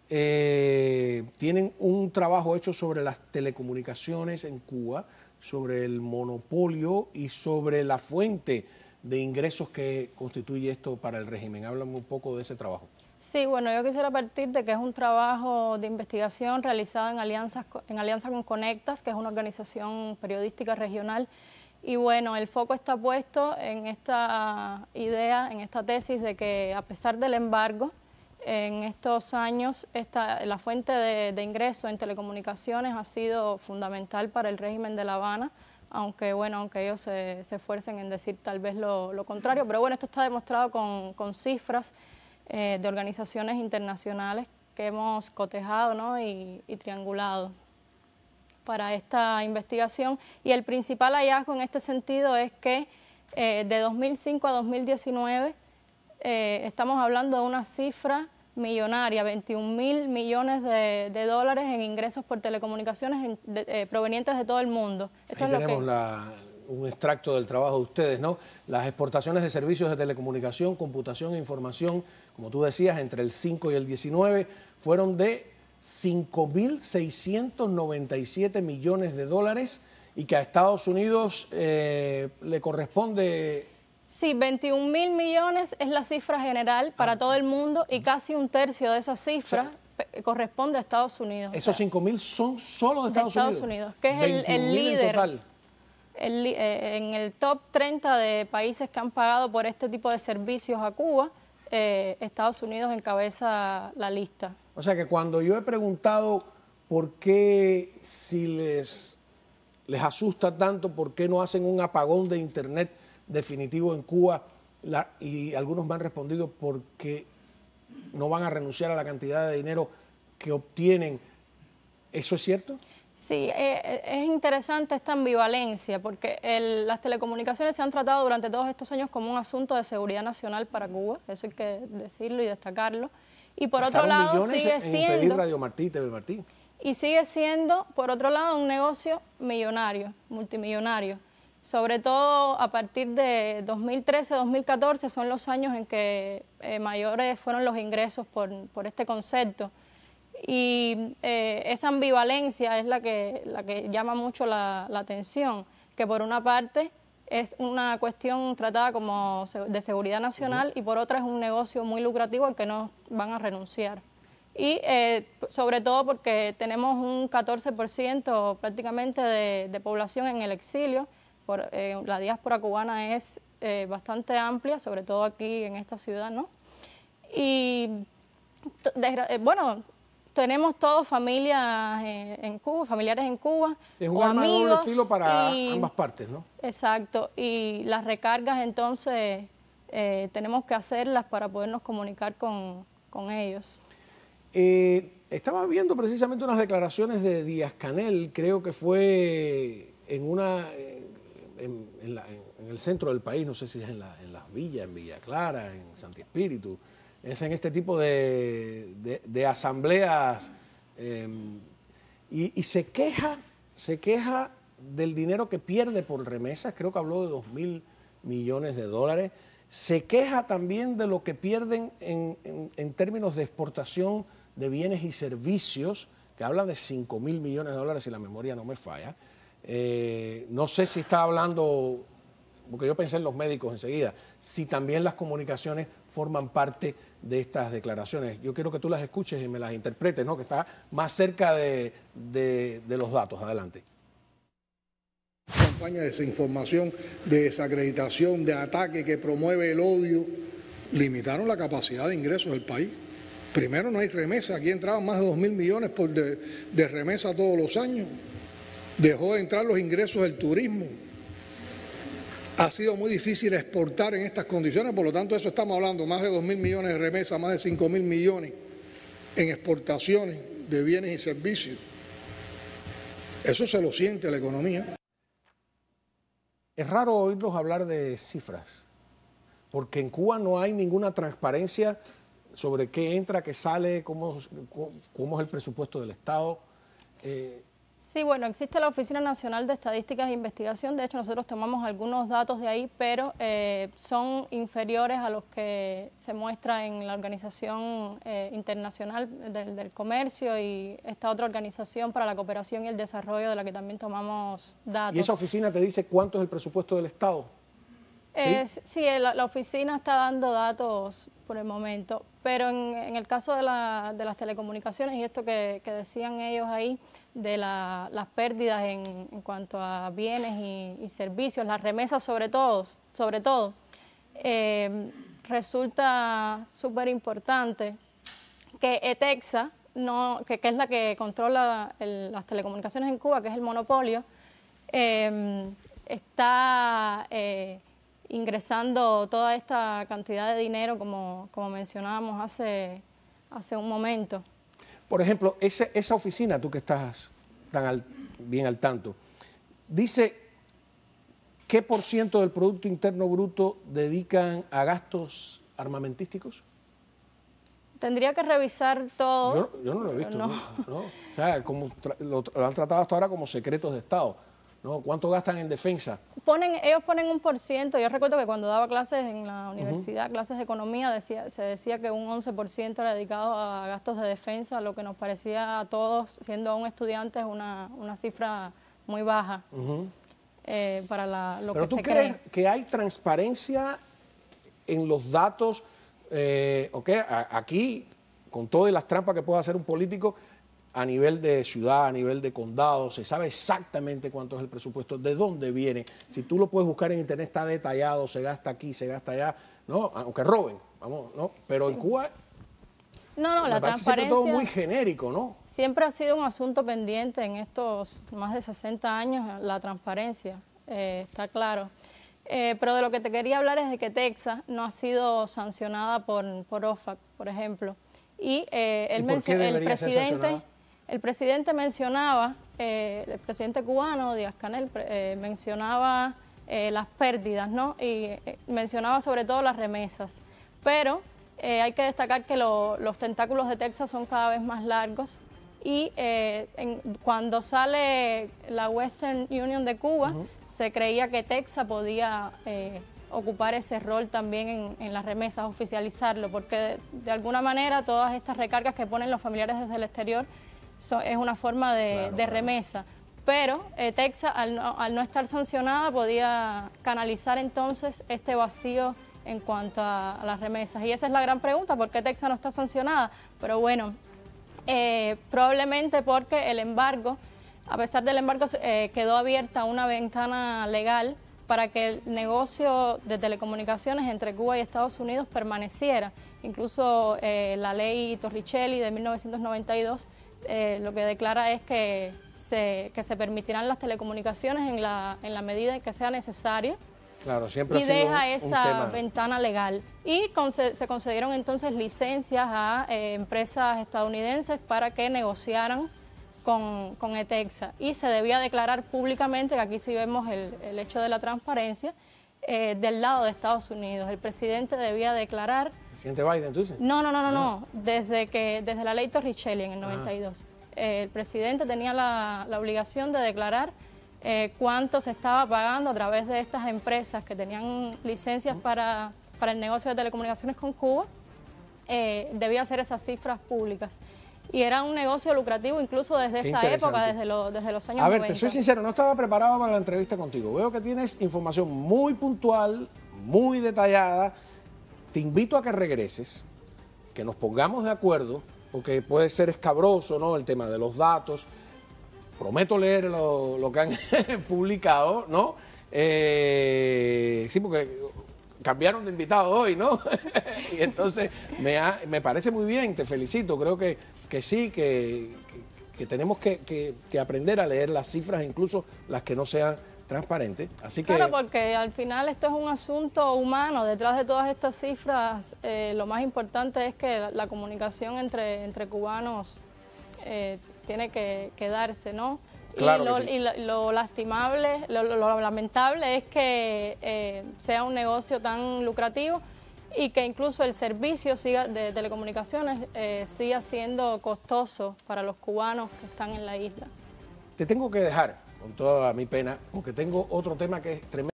Tienen un trabajo hecho sobre las telecomunicaciones en Cuba, sobre el monopolio y sobre la fuente de ingresos que constituye esto para el régimen. Háblame un poco de ese trabajo. Sí, bueno, yo quisiera partir de que es un trabajo de investigación realizado en alianza con Conectas, que es una organización periodística regional. Y bueno, el foco está puesto en esta idea, en esta tesis de que a pesar del embargo, en estos años la fuente de ingreso en telecomunicaciones ha sido fundamental para el régimen de La Habana, aunque ellos se esfuercen en decir tal vez lo contrario. Pero bueno, esto está demostrado con cifras de organizaciones internacionales que hemos cotejado, ¿no? y triangulado para esta investigación. Y el principal hallazgo en este sentido es que de 2005 a 2019 estamos hablando de una cifra millonaria, 21.000 millones de dólares en ingresos por telecomunicaciones provenientes de todo el mundo. Esto ahí tenemos un extracto del trabajo de ustedes, ¿no? Las exportaciones de servicios de telecomunicación, computación e información, como tú decías, entre el 5 y el 19, fueron de 5.697 millones de dólares y que a Estados Unidos le corresponde... Sí, 21.000 millones es la cifra general para todo el mundo y casi un tercio de esa cifra corresponde a Estados Unidos. Esos 5.000 son solo de Estados Unidos, que es el líder en total. En el top 30 de países que han pagado por este tipo de servicios a Cuba, Estados Unidos encabeza la lista. O sea que cuando yo he preguntado por qué, si les asusta tanto, por qué no hacen un apagón de Internet definitivo en Cuba, y algunos me han respondido porque no van a renunciar a la cantidad de dinero que obtienen, ¿eso es cierto? Sí, es interesante esta ambivalencia porque las telecomunicaciones se han tratado durante todos estos años como un asunto de seguridad nacional para Cuba, eso hay que decirlo y destacarlo. Y por otro lado sigue siendo Radio Martí y TV Martí. Y sigue siendo, por otro lado, un negocio millonario, multimillonario. Sobre todo a partir de 2013-2014 son los años en que mayores fueron los ingresos por este concepto. Y esa ambivalencia es la que llama mucho la atención, que por una parte es una cuestión tratada como de seguridad nacional y por otra es un negocio muy lucrativo al que no van a renunciar. Y sobre todo porque tenemos un 14% prácticamente de población en el exilio. La diáspora cubana es bastante amplia, sobre todo aquí en esta ciudad, ¿no? Y bueno, tenemos todos familias en Cuba, familiares en Cuba. Es un arma de doble filo para ambas partes, ¿no? Exacto, y las recargas entonces tenemos que hacerlas para podernos comunicar con ellos. Estaba viendo precisamente unas declaraciones de Díaz-Canel, creo que fue en el centro del país, no sé si es en Las Villas, en Villa Clara, en Santi Espíritu, es en este tipo de asambleas, y se queja del dinero que pierde por remesas, creo que habló de 2.000 millones de dólares, se queja también de lo que pierden en términos de exportación de bienes y servicios, que habla de 5.000 millones de dólares si la memoria no me falla. No sé si está hablando, porque yo pensé en los médicos enseguida, si también las comunicaciones forman parte de estas declaraciones. Yo quiero que tú las escuches y me las interpretes, ¿no? Que está más cerca de los datos. Adelante. Campaña de desinformación, de desacreditación, de ataque que promueve el odio, limitaron la capacidad de ingresos del país. Primero, no hay remesa, aquí entraban más de 2.000 millones de remesa todos los años. Dejó de entrar los ingresos del turismo. Ha sido muy difícil exportar en estas condiciones, por lo tanto, eso estamos hablando, más de 2.000 millones de remesas, más de 5.000 millones en exportaciones de bienes y servicios. Eso se lo siente la economía. Es raro oírlos hablar de cifras, porque en Cuba no hay ninguna transparencia sobre qué entra, qué sale, cómo es el presupuesto del Estado. Sí, bueno, existe la Oficina Nacional de Estadísticas e Investigación. De hecho, nosotros tomamos algunos datos de ahí, pero son inferiores a los que se muestra en la Organización Internacional del Comercio y esta otra organización para la cooperación y el desarrollo de la que también tomamos datos. ¿Y esa oficina te dice cuánto es el presupuesto del Estado? Sí, la oficina está dando datos por el momento, pero en el caso de las telecomunicaciones y esto que decían ellos ahí, de las pérdidas en cuanto a bienes y servicios, las remesas sobre todo, resulta súper importante que ETEXA, que es la que controla las telecomunicaciones en Cuba, que es el monopolio, está ingresando toda esta cantidad de dinero, como mencionábamos hace un momento. Por ejemplo, esa oficina, tú que estás bien al tanto, dice qué % del Producto Interno Bruto dedican a gastos armamentísticos. Tendría que revisar todo. Yo no lo he visto. No. O sea, lo han tratado hasta ahora como secretos de Estado. ¿No? ¿Cuánto gastan en defensa? Ellos ponen un %. Yo recuerdo que cuando daba clases en la universidad, clases de economía, se decía que un 11% era dedicado a gastos de defensa, lo que nos parecía a todos, siendo aún estudiantes, una cifra muy baja para lo que se cree. ¿Pero tú crees que hay transparencia en los datos? Aquí, con todas las trampas que puede hacer un político, a nivel de ciudad, a nivel de condado, se sabe exactamente cuánto es el presupuesto, de dónde viene. Si tú lo puedes buscar en internet, está detallado, se gasta aquí, se gasta allá, ¿no? Aunque roben, vamos, ¿no? Pero sí. En Cuba, la transparencia, todo muy genérico, ¿no? Siempre ha sido un asunto pendiente en estos más de 60 años, la transparencia, está claro. Pero de lo que te quería hablar es de que Texas no ha sido sancionada por OFAC, por ejemplo. Y el presidente mencionaba, el presidente cubano, Díaz-Canel, mencionaba las pérdidas, ¿no? Y mencionaba sobre todo las remesas. Pero hay que destacar que los tentáculos de Texas son cada vez más largos y cuando sale la Western Union de Cuba, se creía que Texas podía ocupar ese rol también en las remesas, oficializarlo, porque de alguna manera todas estas recargas que ponen los familiares desde el exterior es una forma de remesa. Pero Texas, al no estar sancionada, podía canalizar entonces este vacío en cuanto a las remesas. Y esa es la gran pregunta, ¿por qué Texas no está sancionada? Pero bueno, probablemente porque el embargo, a pesar del embargo, quedó abierta una ventana legal para que el negocio de telecomunicaciones entre Cuba y Estados Unidos permaneciera. Incluso la ley Torricelli de 1992 lo que declara es que se permitirán las telecomunicaciones en la medida en que sea necesaria. Claro, siempre y deja esa ventana legal. Y se concedieron entonces licencias a empresas estadounidenses para que negociaran con ETEXA. Y se debía declarar públicamente, que aquí sí vemos el hecho de la transparencia, del lado de Estados Unidos. El presidente debía declarar... ¿Presidente Biden, tú dices? No. Desde la ley Torricelli en el 92. El presidente tenía la obligación de declarar cuánto se estaba pagando a través de estas empresas que tenían licencias para el negocio de telecomunicaciones con Cuba. Debía hacer esas cifras públicas. Y era un negocio lucrativo incluso desde esa época, desde los años 90. A ver, te soy sincero, no estaba preparado para la entrevista contigo. Veo que tienes información muy puntual, muy detallada. Te invito a que regreses, que nos pongamos de acuerdo, porque puede ser escabroso, ¿no?, el tema de los datos. Prometo leer lo que han publicado, ¿no? Sí, porque cambiaron de invitado hoy, ¿no? Y entonces me parece muy bien, te felicito. Creo que sí, que tenemos que aprender a leer las cifras, incluso las que no sean transparentes. Así que... Claro, porque al final esto es un asunto humano. Detrás de todas estas cifras, lo más importante es que la comunicación entre cubanos tiene que darse, ¿no? Claro y lo lastimable, lo lamentable es que sea un negocio tan lucrativo y que incluso el servicio de telecomunicaciones siga siendo costoso para los cubanos que están en la isla. Te tengo que dejar, con toda mi pena, porque tengo otro tema que es tremendo.